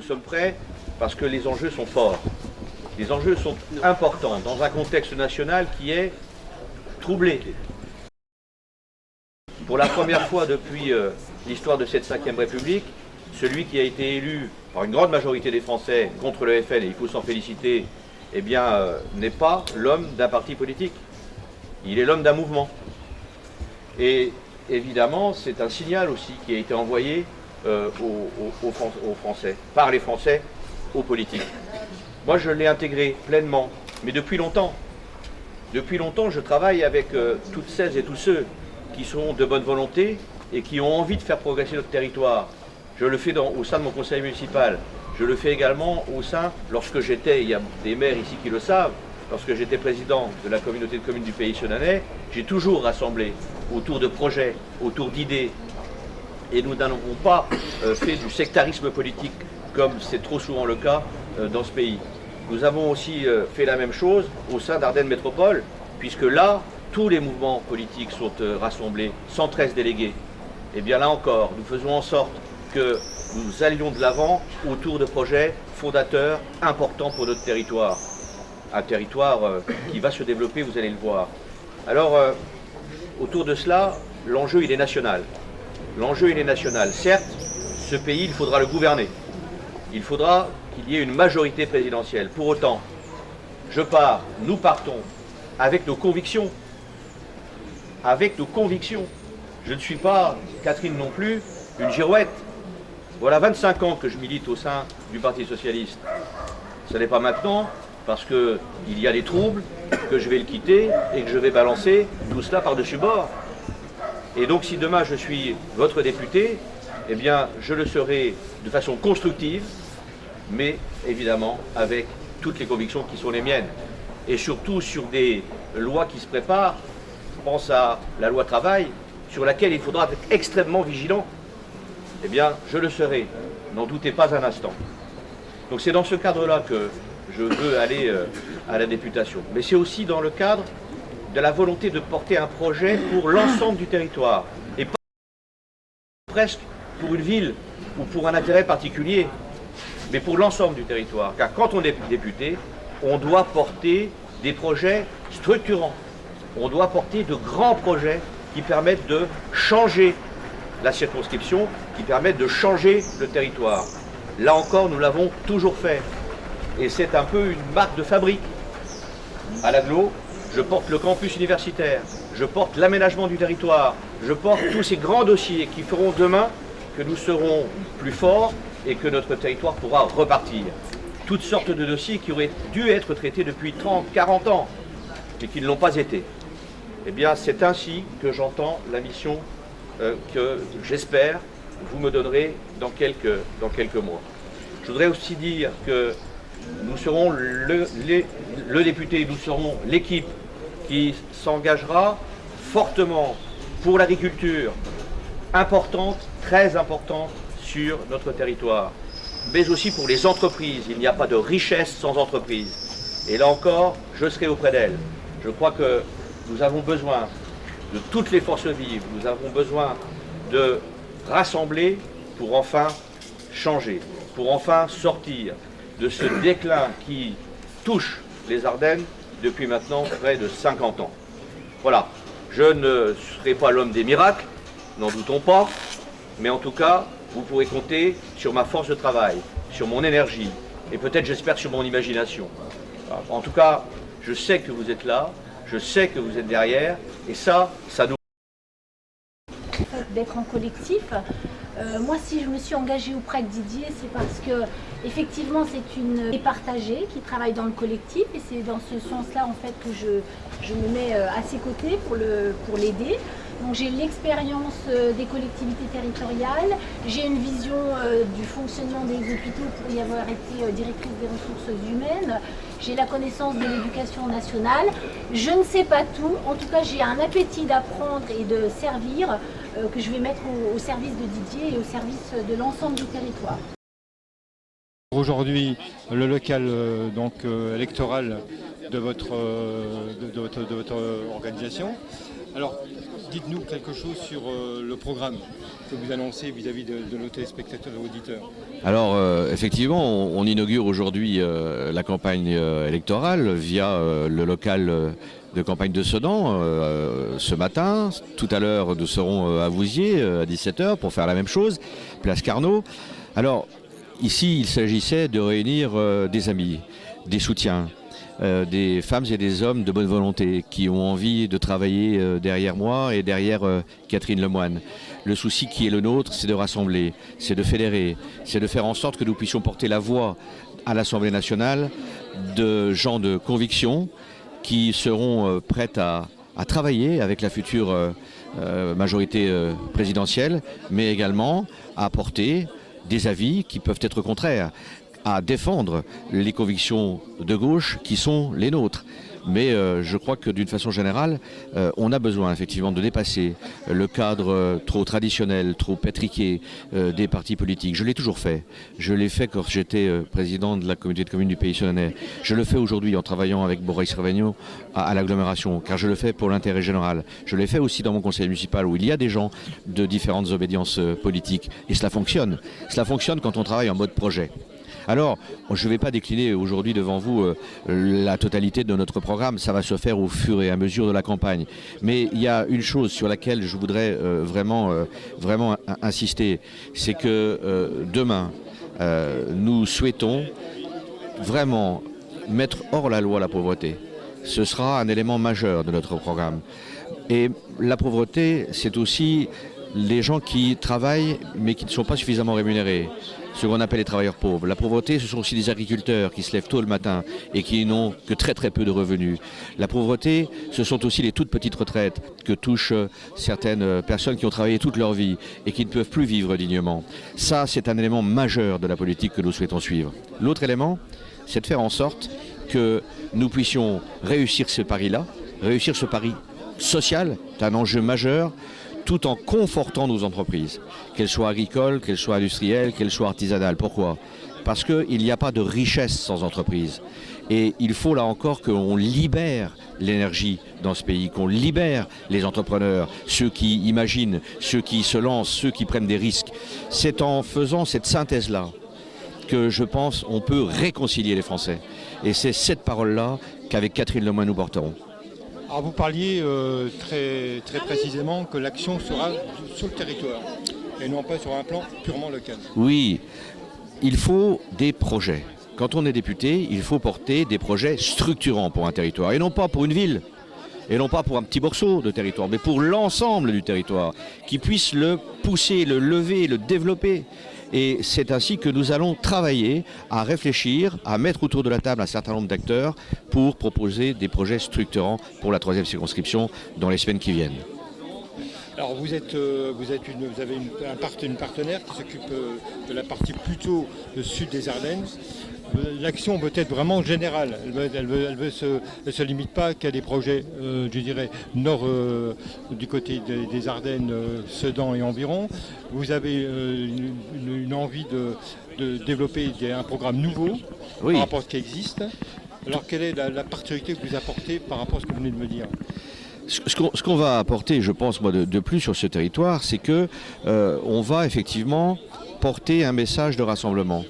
sommes prêts parce que les enjeux sont forts. Les enjeux sont importants dans un contexte national qui est troublé. Pour la première fois depuis l'histoire de cette Ve République, celui qui a été élu par une grande majorité des Français contre le FN, et il faut s'en féliciter, eh bien, n'est pas l'homme d'un parti politique. Il est l'homme d'un mouvement. Et évidemment, c'est un signal aussi qui a été envoyé aux Français, par les Français aux politiques. Moi, je l'ai intégré pleinement, mais depuis longtemps. Depuis longtemps, je travaille avec toutes celles et tous ceux qui sont de bonne volonté et qui ont envie de faire progresser notre territoire. Je le fais au sein de mon conseil municipal. Je le fais également au sein, lorsque j'étais, il y a des maires ici qui le savent, lorsque j'étais président de la communauté de communes du Pays Senanais, j'ai toujours rassemblé autour de projets, autour d'idées. Et nous n'avons pas fait du sectarisme politique comme c'est trop souvent le cas dans ce pays. Nous avons aussi fait la même chose au sein d'Ardennes Métropole, puisque là, tous les mouvements politiques sont rassemblés, 113 délégués. Et bien là encore, nous faisons en sorte que nous allions de l'avant autour de projets fondateurs importants pour notre territoire. Un territoire qui va se développer, vous allez le voir. Alors, autour de cela, l'enjeu, il est national. L'enjeu, il est national. Certes, ce pays, il faudra le gouverner. Il faudra qu'il y ait une majorité présidentielle. Pour autant, nous partons avec nos convictions. Avec nos convictions. Je ne suis pas, Catherine non plus, une girouette. Voilà 25 ans que je milite au sein du Parti Socialiste. Ce n'est pas maintenant, parce qu'il y a des troubles, que je vais le quitter et que je vais balancer tout cela par-dessus bord. Et donc si demain je suis votre député, eh bien je le serai de façon constructive, mais évidemment avec toutes les convictions qui sont les miennes. Et surtout sur des lois qui se préparent, je pense à la loi travail, sur laquelle il faudra être extrêmement vigilant. Eh bien, je le serai, n'en doutez pas un instant. Donc c'est dans ce cadre-là que je veux aller à la députation. Mais c'est aussi dans le cadre de la volonté de porter un projet pour l'ensemble du territoire. Et pas presque pour une ville ou pour un intérêt particulier, mais pour l'ensemble du territoire. Car quand on est député, on doit porter des projets structurants. On doit porter de grands projets qui permettent de changer la circonscription, qui permettent de changer le territoire. Là encore, nous l'avons toujours fait. Et c'est un peu une marque de fabrique. À l'Agglo, je porte le campus universitaire, je porte l'aménagement du territoire, je porte tous ces grands dossiers qui feront demain que nous serons plus forts et que notre territoire pourra repartir. Toutes sortes de dossiers qui auraient dû être traités depuis 30, 40 ans, mais qui ne l'ont pas été. Eh bien, c'est ainsi que j'entends la mission que j'espère vous me donnerez dans quelques mois. Je voudrais aussi dire que nous serons le député, nous serons l'équipe qui s'engagera fortement pour l'agriculture, importante, très importante sur notre territoire, mais aussi pour les entreprises. Il n'y a pas de richesse sans entreprise. Et là encore, je serai auprès d'elles. Je crois que nous avons besoin de toutes les forces vives, nous avons besoin de rassembler pour enfin changer, pour enfin sortir de ce déclin qui touche les Ardennes depuis maintenant près de 50 ans. Voilà, je ne serai pas l'homme des miracles, n'en doutons pas, mais en tout cas, vous pourrez compter sur ma force de travail, sur mon énergie, et peut-être, j'espère, sur mon imagination. En tout cas, je sais que vous êtes là, je sais que vous êtes derrière, et ça nous... D'être en collectif. Moi, si je me suis engagée auprès de Didier, c'est parce que effectivement, c'est une partagée qui travaille dans le collectif, et c'est dans ce sens-là en fait que je me mets à ses côtés pour l'aider. Donc j'ai l'expérience des collectivités territoriales, j'ai une vision du fonctionnement des hôpitaux pour y avoir été directrice des ressources humaines, j'ai la connaissance de l'éducation nationale. Je ne sais pas tout, en tout cas j'ai un appétit d'apprendre et de servir que je vais mettre au service de Didier et au service de l'ensemble du territoire. Aujourd'hui, le local électoral de votre organisation. Alors, dites-nous quelque chose sur le programme que vous annoncez vis-à-vis de nos téléspectateurs et auditeurs. Alors, effectivement, on inaugure aujourd'hui la campagne électorale via le local de campagne de Sedan ce matin. Tout à l'heure, nous serons à Vouziers à 17h pour faire la même chose, place Carnot. Alors, ici, il s'agissait de réunir des amis, des soutiens, des femmes et des hommes de bonne volonté qui ont envie de travailler derrière moi et derrière Catherine Lemoine. Le souci qui est le nôtre, c'est de rassembler, c'est de fédérer, c'est de faire en sorte que nous puissions porter la voix à l'Assemblée nationale de gens de conviction qui seront prêts à travailler avec la future majorité présidentielle, mais également à porter des avis qui peuvent être contraires, à défendre les convictions de gauche qui sont les nôtres. Mais je crois que d'une façon générale, on a besoin effectivement de dépasser le cadre trop traditionnel, trop étriqué des partis politiques. Je l'ai toujours fait. Je l'ai fait quand j'étais président de la communauté de communes du Pays Solennais. Je le fais aujourd'hui en travaillant avec Boris Ravagno à l'agglomération, car je le fais pour l'intérêt général. Je l'ai fait aussi dans mon conseil municipal où il y a des gens de différentes obédiences politiques. Et cela fonctionne. Cela fonctionne quand on travaille en mode projet. Alors, je ne vais pas décliner aujourd'hui devant vous la totalité de notre programme, ça va se faire au fur et à mesure de la campagne. Mais il y a une chose sur laquelle je voudrais vraiment insister, c'est que demain, nous souhaitons vraiment mettre hors la loi la pauvreté. Ce sera un élément majeur de notre programme. Et la pauvreté, c'est aussi les gens qui travaillent mais qui ne sont pas suffisamment rémunérés. Ce qu'on appelle les travailleurs pauvres. La pauvreté, ce sont aussi des agriculteurs qui se lèvent tôt le matin et qui n'ont que très très peu de revenus. La pauvreté, ce sont aussi les toutes petites retraites que touchent certaines personnes qui ont travaillé toute leur vie et qui ne peuvent plus vivre dignement. Ça, c'est un élément majeur de la politique que nous souhaitons suivre. L'autre élément, c'est de faire en sorte que nous puissions réussir ce pari-là, réussir ce pari social, c'est un enjeu majeur, tout en confortant nos entreprises, qu'elles soient agricoles, qu'elles soient industrielles, qu'elles soient artisanales. Pourquoi ? Parce qu'il n'y a pas de richesse sans entreprise. Et il faut là encore qu'on libère l'énergie dans ce pays, qu'on libère les entrepreneurs, ceux qui imaginent, ceux qui se lancent, ceux qui prennent des risques. C'est en faisant cette synthèse-là que je pense on peut réconcilier les Français. Et c'est cette parole-là qu'avec Catherine Lemoine nous porterons. Alors vous parliez très précisément que l'action sera sur le territoire et non pas sur un plan purement local. Oui, il faut des projets. Quand on est député, il faut porter des projets structurants pour un territoire et non pas pour une ville. Et non pas pour un petit morceau de territoire, mais pour l'ensemble du territoire, qui puisse le pousser, le lever, le développer. Et c'est ainsi que nous allons travailler à réfléchir, à mettre autour de la table un certain nombre d'acteurs pour proposer des projets structurants pour la 3e circonscription dans les semaines qui viennent. Alors vous avez une partenaire qui s'occupe de la partie plutôt sud des Ardennes. L'action peut être vraiment générale. Elle ne se limite pas qu'à des projets, je dirais, nord du côté des Ardennes, Sedan et environ. Vous avez une envie de développer un programme nouveau par rapport à ce qui existe. Alors quelle est la particularité que vous apportez par rapport à ce que vous venez de me dire ? Ce qu'on va apporter, je pense, moi, de plus sur ce territoire, c'est que on va effectivement porter un message de rassemblement.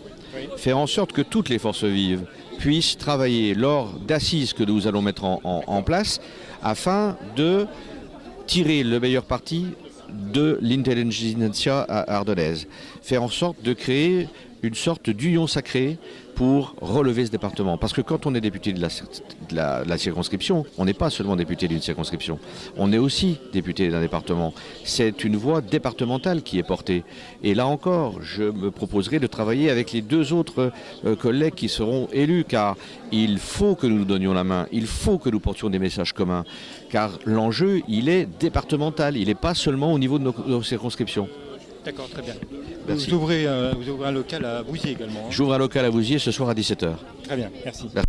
Faire en sorte que toutes les forces vives puissent travailler lors d'assises que nous allons mettre en place afin de tirer le meilleur parti de l'intelligentsia ardennaise. Faire en sorte de créer une sorte d'union sacrée pour relever ce département. Parce que quand on est député de la circonscription, on n'est pas seulement député d'une circonscription, on est aussi député d'un département. C'est une voix départementale qui est portée. Et là encore, je me proposerai de travailler avec les 2 autres collègues qui seront élus, car il faut que nous nous donnions la main, il faut que nous portions des messages communs, car l'enjeu, il est départemental, il n'est pas seulement au niveau de nos circonscriptions. D'accord, très bien. Merci. Vous ouvrez un local à Vouziers également. J'ouvre un local à Vouziers ce soir à 17h. Très bien, merci. Merci.